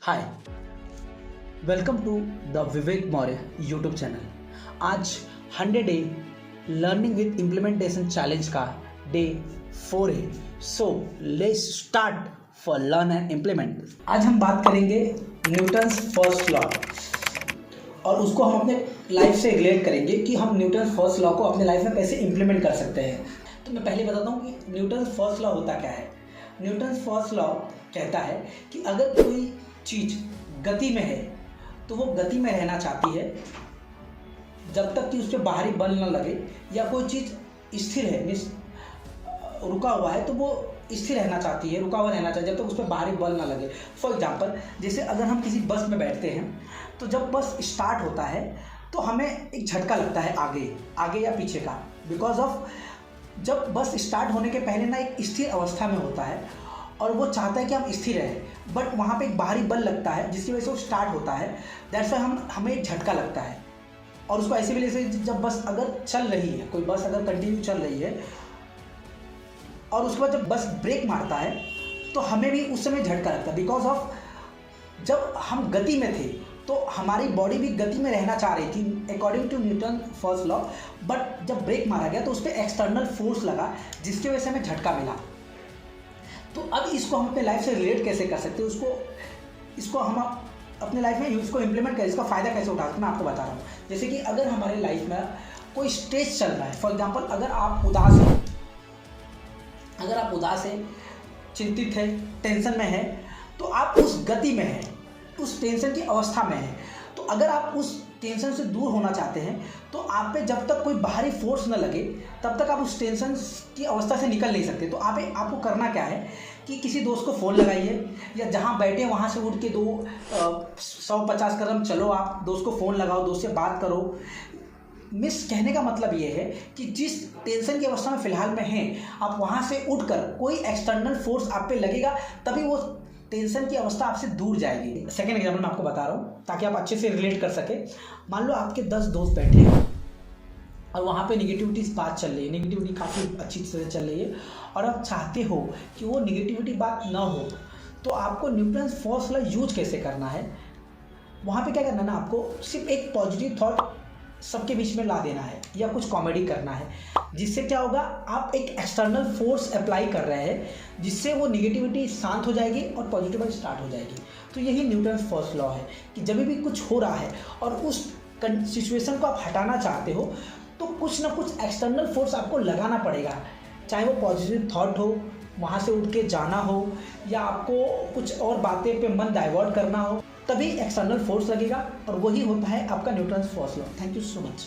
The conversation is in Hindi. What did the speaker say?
Hi, welcome to the Vivek Maurya YouTube channel. आज 100 day learning with implementation challenge का डे 4 है। So let's start for learn and implement. आज हम बात करेंगे न्यूटन्स फर्स्ट लॉ और उसको हम अपने लाइफ से रिलेट करेंगे कि हम न्यूटन्स फर्स्ट लॉ को अपने लाइफ में कैसे इम्प्लीमेंट कर सकते हैं। तो मैं पहले बताता हूँ कि न्यूटन्स फर्स्ट लॉ होता क्या है। न्यूटन्स फर्स्ट लॉ कहता है कि अगर कोई चीज़ गति में है तो वो गति में रहना चाहती है जब तक कि उस पर बाहरी बल न लगे, या कोई चीज़ स्थिर है मीन्स रुका हुआ है तो वो स्थिर रहना चाहती है, रुका हुआ रहना चाहिए जब तक उस पर बाहरी बल ना लगे। फॉर एग्जांपल, जैसे अगर हम किसी बस में बैठते हैं तो जब बस स्टार्ट होता है तो हमें एक झटका लगता है आगे या पीछे का, बिकॉज ऑफ जब बस स्टार्ट होने के पहले ना एक स्थिर अवस्था में होता है और वो चाहता है कि हम स्थिर रहें, बट वहाँ पे एक बाहरी बल लगता है जिसकी वजह से वो स्टार्ट होता है। दैट्स वाई हमें एक झटका लगता है। और उसको ऐसे भी ले सकते, जब बस अगर चल रही है, कोई बस अगर कंटिन्यू चल रही है और उसके बाद जब बस ब्रेक मारता है तो हमें भी उस समय झटका लगता है, बिकॉज ऑफ जब हम गति में थे तो हमारी बॉडी भी गति में रहना चाह रही थी according to Newton first law, but जब ब्रेक मारा गया तो उस पर एक्सटर्नल फोर्स लगा जिसकी वजह से हमें झटका मिला। तो अब इसको हम अपने लाइफ से रिलेट कैसे कर सकते हैं, इसको हम अपने लाइफ में इसको इम्प्लीमेंट करें, इसका फ़ायदा कैसे उठा सकते हैं, मैं आपको बता रहा हूँ। जैसे कि अगर हमारे लाइफ में कोई स्ट्रेस चल रहा है, फॉर एग्जांपल अगर आप उदास हैं, चिंतित है, टेंशन में है, तो आप उस गति में हैं, उस टेंशन की अवस्था में हैं। तो अगर आप उस टेंशन से दूर होना चाहते हैं तो आप पे जब तक कोई बाहरी फोर्स न लगे तब तक आप उस टेंशन की अवस्था से निकल नहीं सकते। तो आपको करना क्या है कि किसी दोस्त को फ़ोन लगाइए, या जहाँ बैठे वहाँ से उठ के 150 कदम चलो, आप दोस्त को फ़ोन लगाओ, दोस्त से बात करो। मिस कहने का मतलब ये है कि जिस टेंशन की अवस्था में फ़िलहाल में हैं, आप वहाँ से उठकर कोई एक्सटर्नल फोर्स आप पे लगेगा तभी वो टेंशन की अवस्था आपसे दूर जाएगी। सेकेंड एग्जाम्पल मैं आपको बता रहा हूँ ताकि आप अच्छे से रिलेट कर सके। मान लो आपके 10 दोस्त बैठे हैं और वहाँ पे निगेटिविटी बात चल रही है, निगेटिविटी काफ़ी अच्छी तरह चल रही है और आप चाहते हो कि वो निगेटिविटी बात ना हो, तो आपको न्यूटन्स फर्स्ट लॉ यूज कैसे करना है। वहाँ पे क्या करना है ना, आपको सिर्फ एक पॉजिटिव थॉट सबके बीच में ला देना है या कुछ कॉमेडी करना है, जिससे क्या होगा, आप एक एक्सटर्नल फोर्स अप्लाई कर रहे हैं जिससे वो निगेटिविटी शांत हो जाएगी और पॉजिटिविटी स्टार्ट हो जाएगी। तो यही न्यूटन्स फर्स्ट लॉ है कि जब भी कुछ हो रहा है और उस सिचुएशन को आप हटाना चाहते हो तो कुछ ना कुछ एक्सटर्नल फोर्स आपको लगाना पड़ेगा, चाहे वो पॉजिटिव थॉट हो, वहाँ से उठ के जाना हो, या आपको कुछ और बातें पे मन डाइवर्ट करना हो, तभी एक्सटर्नल फोर्स लगेगा और वही होता है आपका Newton's first law. Thank you so much.